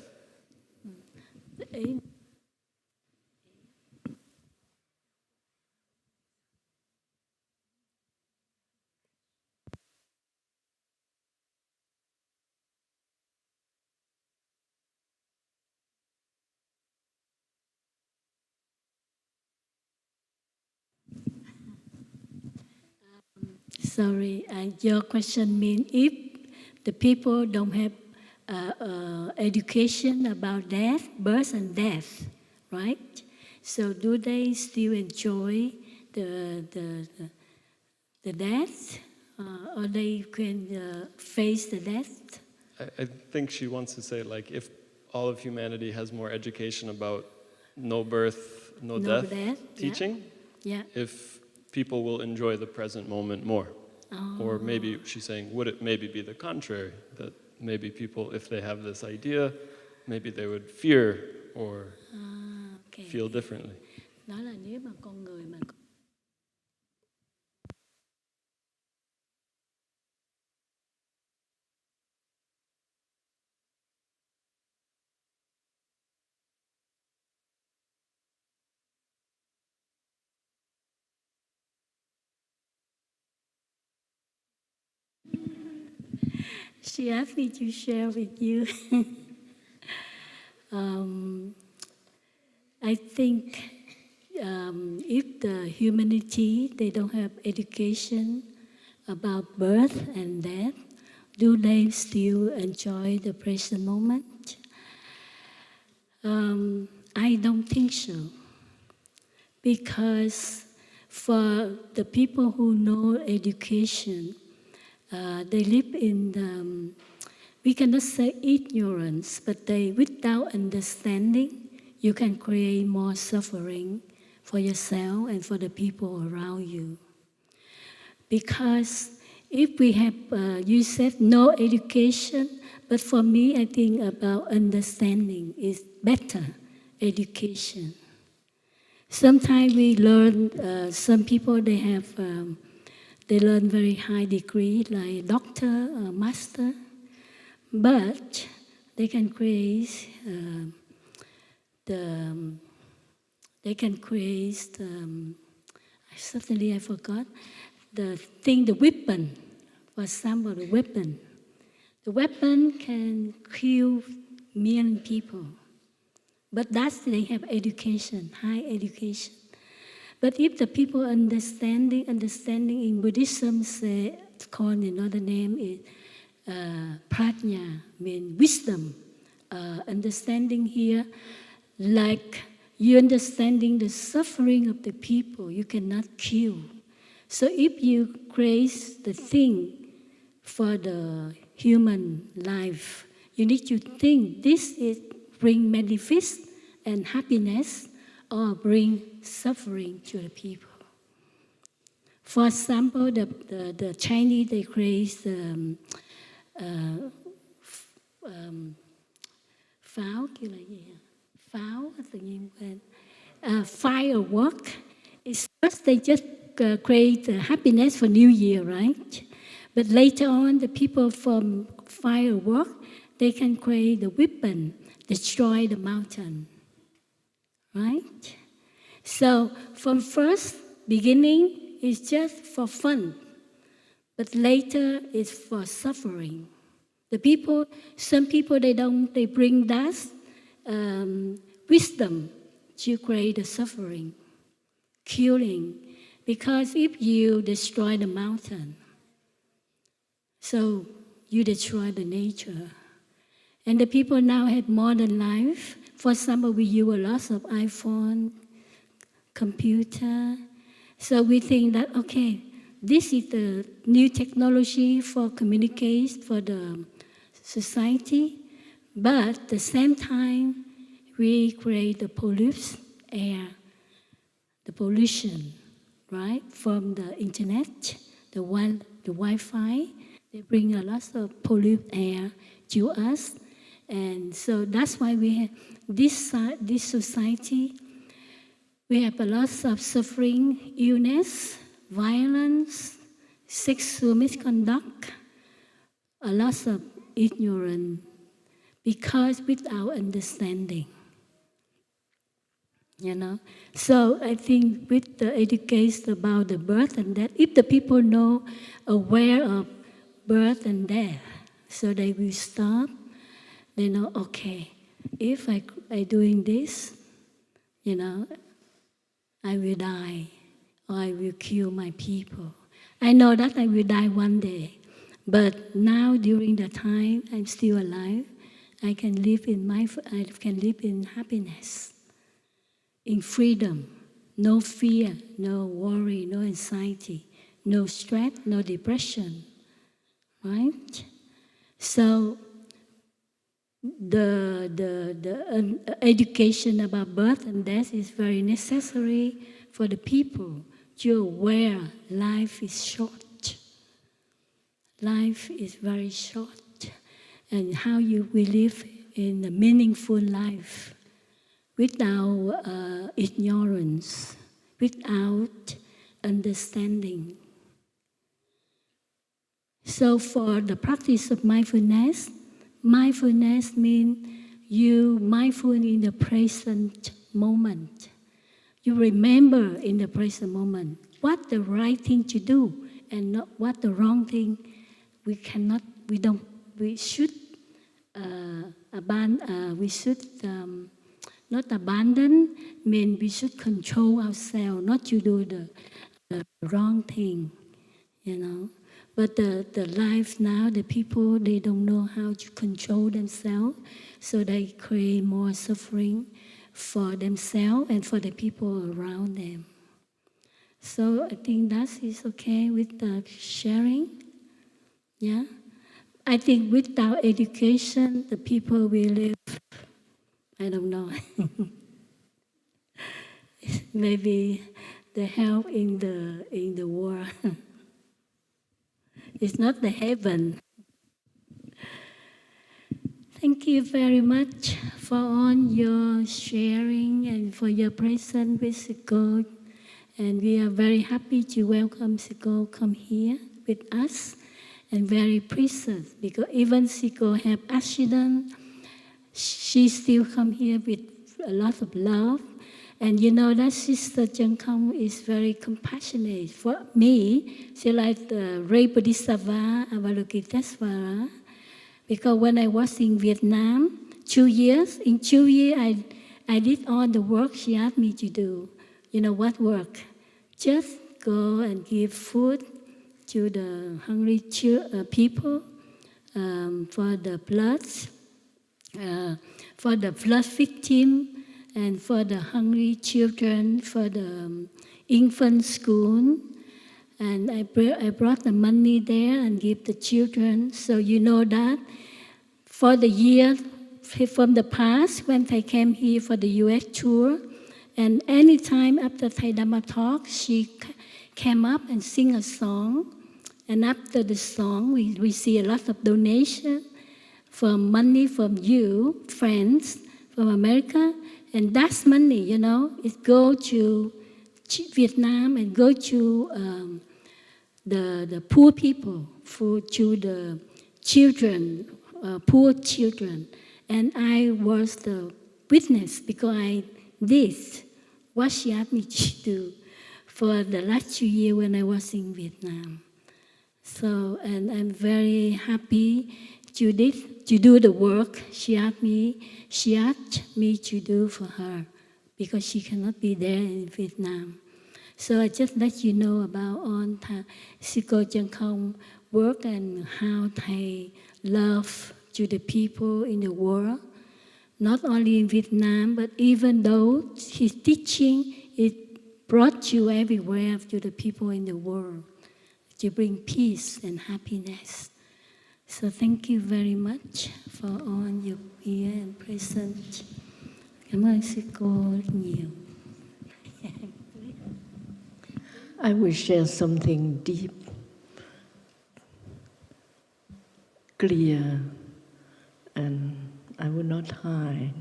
Sorry, your question means if the people don't have education about death, birth and death, right? So do they still enjoy the death, or they can face the death? I think she wants to say, like, if all of humanity has more education about no birth, no death teaching, if people will enjoy the present moment more. Or maybe she's saying, would it maybe be the contrary? That maybe people, if they have this idea, maybe they would fear or feel differently. Đó là nếu mà con người mà She asked me to share with you. I think if the humanity, they don't have education about birth and death, do they still enjoy the present moment? I don't think so. Because for the people who know education, they live in the, we cannot say ignorance, but they, without understanding, you can create more suffering for yourself and for the people around you. Because if we have, you said no education, but for me, I think about understanding is better education. Sometimes we learn, some people, they have, they learn very high degree, like doctor or master, but they can create suddenly I forgot, the thing, the weapon, for example, the weapon. The weapon can kill million people, but that's, they have education, high education. But if the people understanding in Buddhism, say, it's called another name is prajna, means wisdom. Understanding here, like you understanding the suffering of the people, you cannot kill. So if you create the thing for the human life, you need to think this is bring benefits and happiness or bring suffering to the people. For example, the Chinese, they create pháo, kêu là gì? Pháo, tự nhiên quên. Firework. It's first they just create happiness for New Year, right? But later on, the people from firework, they can create the weapon, destroy the mountain, right? So from first beginning, it's just for fun, but later it's for suffering. The people, some people, they bring that wisdom to create the suffering, killing, because if you destroy the mountain, so you destroy the nature. And the people now have modern life. For example, we use a lot of iPhone, computer. So we think that, okay, this is the new technology for communicate for the society, but at the same time, we create the polluted air, the pollution, right? From the internet, the Wi-Fi, they bring a lot of polluted air to us. And so that's why we have this society, we have a lot of suffering, illness, violence, sexual misconduct, a lot of ignorance, because without understanding, you know. So I think with the education about the birth and death, if the people know, aware of birth and death, so they will stop. They know, okay, if I doing this, you know, I will die, or I will kill my people. I know that I will die one day, but now during the time I'm still alive, I can live in happiness, in freedom, no fear, no worry, no anxiety, no stress, no depression, right? So the education about birth and death is very necessary for the people. You're aware life is short. Life is very short. And how we live in a meaningful life without ignorance, without understanding. So for the practice of mindfulness, mindfulness means you mindful in the present moment. You remember in the present moment what the right thing to do and not what the wrong thing. We should not abandon, mean we should control ourselves, not to do the wrong thing, you know. But the life now, the people, they don't know how to control themselves, so they create more suffering for themselves and for the people around them. So I think that is okay with the sharing. Yeah. I think without education, the people will live, I don't know, maybe the hell in the world. It's not the heaven. Thank you very much for all your sharing and for your presence with Siko. And we are very happy to welcome Siko come here with us. And very precious, because even Siko have accident, she still come here with a lot of love. And you know that Sister Chân Khong is very compassionate. For me, she like the Ray Bodhisattva Avalokitesvara. Because when I was in Vietnam, 2 years, in 2 years I did all the work she asked me to do. You know what work? Just go and give food to the hungry people, for the flood victim, and for the hungry children, for the infant school. And I brought the money there and give the children. So you know that for the year from the past, when I came here for the US tour, and any time after Thai Dhamma talk, she came up and sing a song. And after the song, we receive a lot of donation from money from you, friends from America. And that's money, you know, it go to Vietnam and go to the poor people, to the children, poor children. And I was the witness because I did what she asked me to do for the last 2 years when I was in Vietnam. So, and I'm very happy to do the work she asked me to do for her, because she cannot be there in Vietnam. So I just let you know about all Siko Chân Khong work and how they love to the people in the world, not only in Vietnam, but even though his teaching, it brought you everywhere to the people in the world, to bring peace and happiness. So thank you very much for all you here and present. Cảm ơn sư cô rất nhiều. I will share something deep, clear, and I will not hide,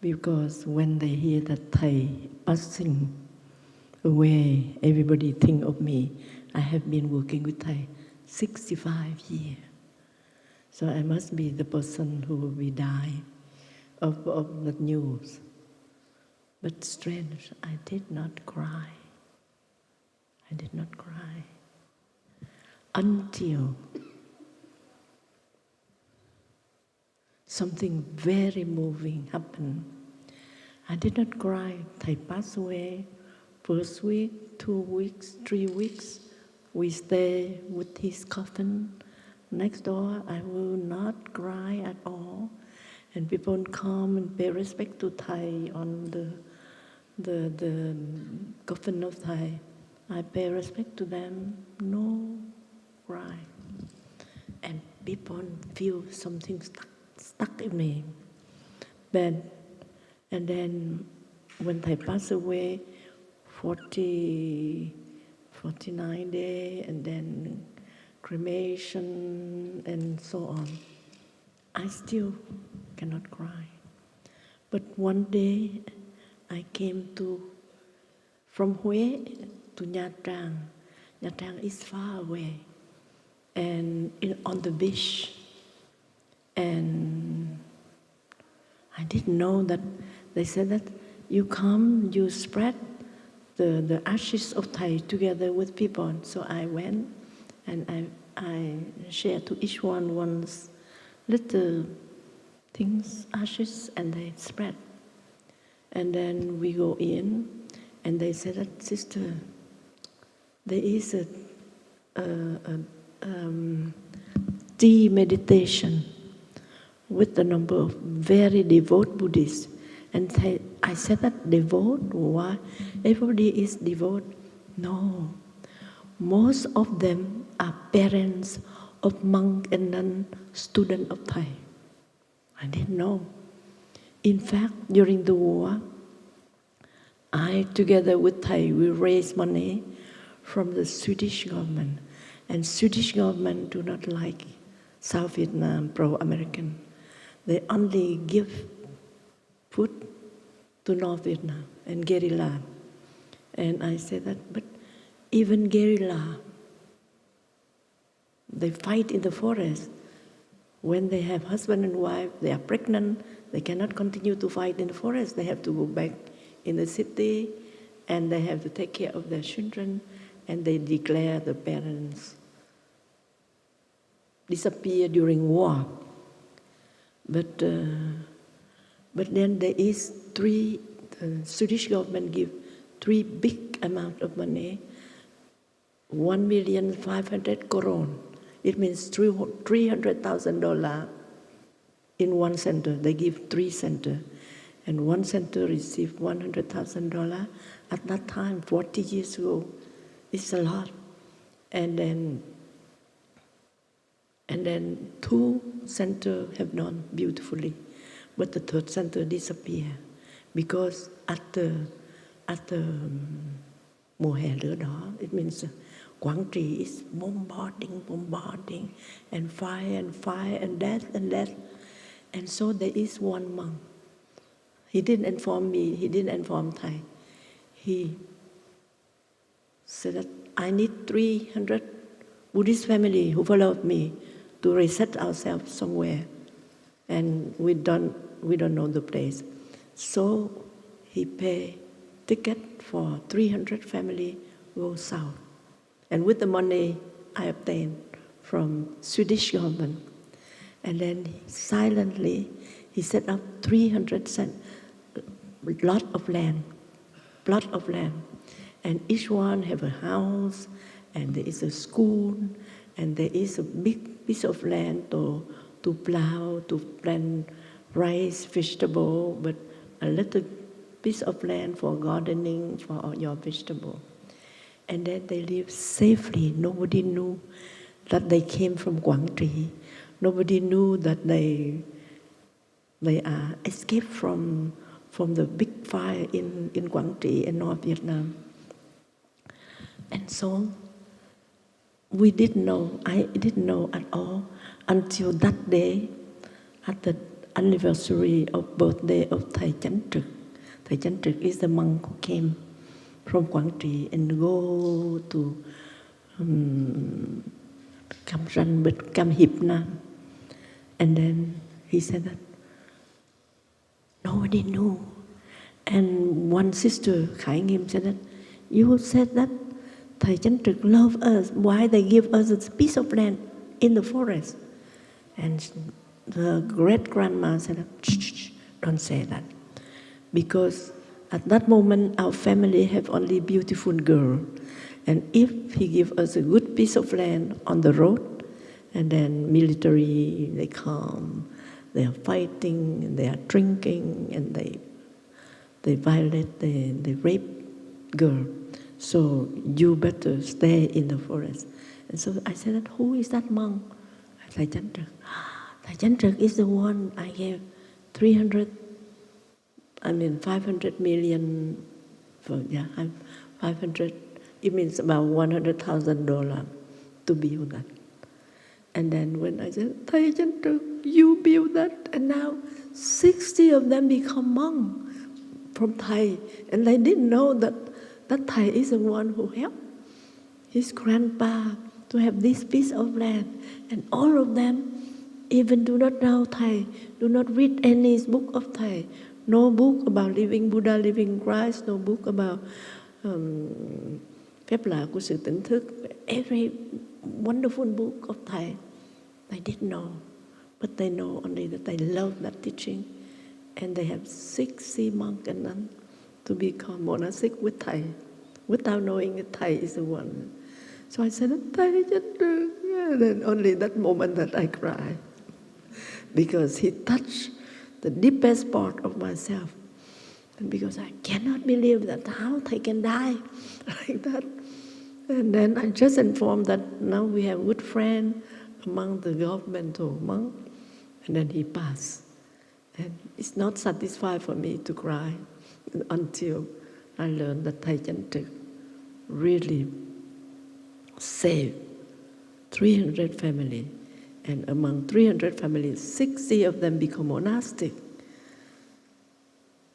because when they hear that Thai passing away, everybody think of me. I have been working with Thai 65 years. So I must be the person who will be dying of the news. But strange, I did not cry. I did not cry until something very moving happened. I did not cry. Thai passed away. First week, 2 weeks, 3 weeks, we stay with his coffin next door. I will not cry at all. And people come and pay respect to Thai on the coffin of Thai. I pay respect to them, no cry. And people feel something stuck in me. And then when Thầy passed away, 49 days, and then cremation and so on, I still cannot cry. But one day I came from Huế to Nha Trang. Nha Trang is far away, and on the beach. And I didn't know that they said that you come, you spread the ashes of Thầy together with people. So I went and I shared to each one one's little things, ashes, and they spread. And then we go in, and they said that, Sister, there is a tea meditation with a number of very devout Buddhists. And I said that devout, why? Everybody is devout. No, most of them are parents of monk and nun, student of Thầy. I didn't know. In fact, during the war, I, together with Thầy, we raised money from the Swedish government. And Swedish government do not like South Vietnam, pro-American. They only give food to North Vietnam and guerrilla. And I said that, but even guerrilla, they fight in the forest. When they have husband and wife, they are pregnant, they cannot continue to fight in the forest. They have to go back in the city, and they have to take care of their children, and they declare the parents disappear during war. But then there is the Swedish government give 3 big amount of money, 1,500,000 koron. It means $300,000 in one center. They give 3 centers, and one center received $100,000. At that time, 40 years ago, it's a lot. And then 2 centers have done beautifully, but the 3rd center disappeared because after mùa hè lửa đỏ, it means Quảng Trị is bombarding, and fire, and death. And so there is one monk. He didn't inform me, he didn't inform Thầy. He said that I need 300 Buddhist family who followed me to reset ourselves somewhere, and we don't know the place. So he paid ticket for 300 family go south, and with the money I obtained from Swedish government, and then silently he set up 300 plot of land, and each one have a house, and there is a school, and there is a big piece of land to plow, to plant rice, vegetable, but a little piece of land for gardening, for your vegetable. And then they live safely. Nobody knew that they came from Quảng Trị. Nobody knew that they are escaped from the big fire in Quảng Trị and North Vietnam. And so we didn't know, I didn't know at all until that day, at the anniversary of birthday of Thầy Chánh Trực. Thầy Chánh Trực is the monk who came from Quảng Trị and go to Cam Ranh, but Cam Hiệp Nam. And then he said that nobody knew. And one sister, Khải Nghiêm, said that, you said that Thầy Chánh Trực love us, why they give us a piece of land in the forest? And the great-grandma said, shh, don't say that. Because at that moment, our family have only beautiful girl. And if he give us a good piece of land on the road, and then military, they come, they are fighting, and they are drinking, and they violate, they rape girl. So you better stay in the forest. And so I said, who is that monk? Thầy Chánh Trực. Thầy Chánh Trực is the one I gave 500 million for, 500, it means about $100,000 to build that. And then when I said, Thầy Chánh Trực, you build that, and now 60 of them become monks from Thầy, and they didn't know that Thầy is the one who helped his grandpa to have this piece of land, and all of them even do not know Thầy, do not read any book of Thầy, no book about living Buddha, living Christ, no book about phép lạ của sự tỉnh thức, every wonderful book of Thầy. They didn't know, but they know only that they love that teaching, and they have 60 monks and nuns to become monastic with Thầy, without knowing that Thầy is the one. So I said, Thầy Chánh Trực, and then only that moment that I cried, because he touched the deepest part of myself, and because I cannot believe that how Thầy can die like that. And then I just informed that now we have good friend among the governmental monk, and then he passed. And it's not satisfied for me to cry until I learned that Thầy Chánh Trực really saved 300 families. And among 300 families, 60 of them become monastic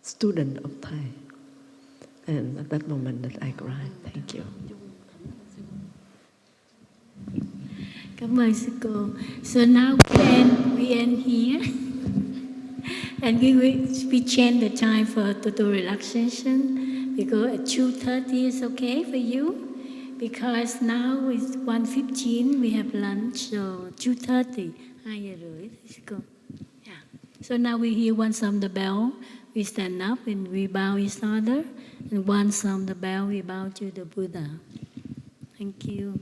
student of Thầy. And at that moment that I cried. Thank you. Cảm ơn sư cô. So now we end here. And we change the time for total relaxation, because at 2:30 is okay for you, because now it's 1:15, we have lunch, so 2:30, 2:30. Yeah. So now we hear one sound the bell, we stand up and we bow each other, and one sound the bell, we bow to the Buddha. Thank you.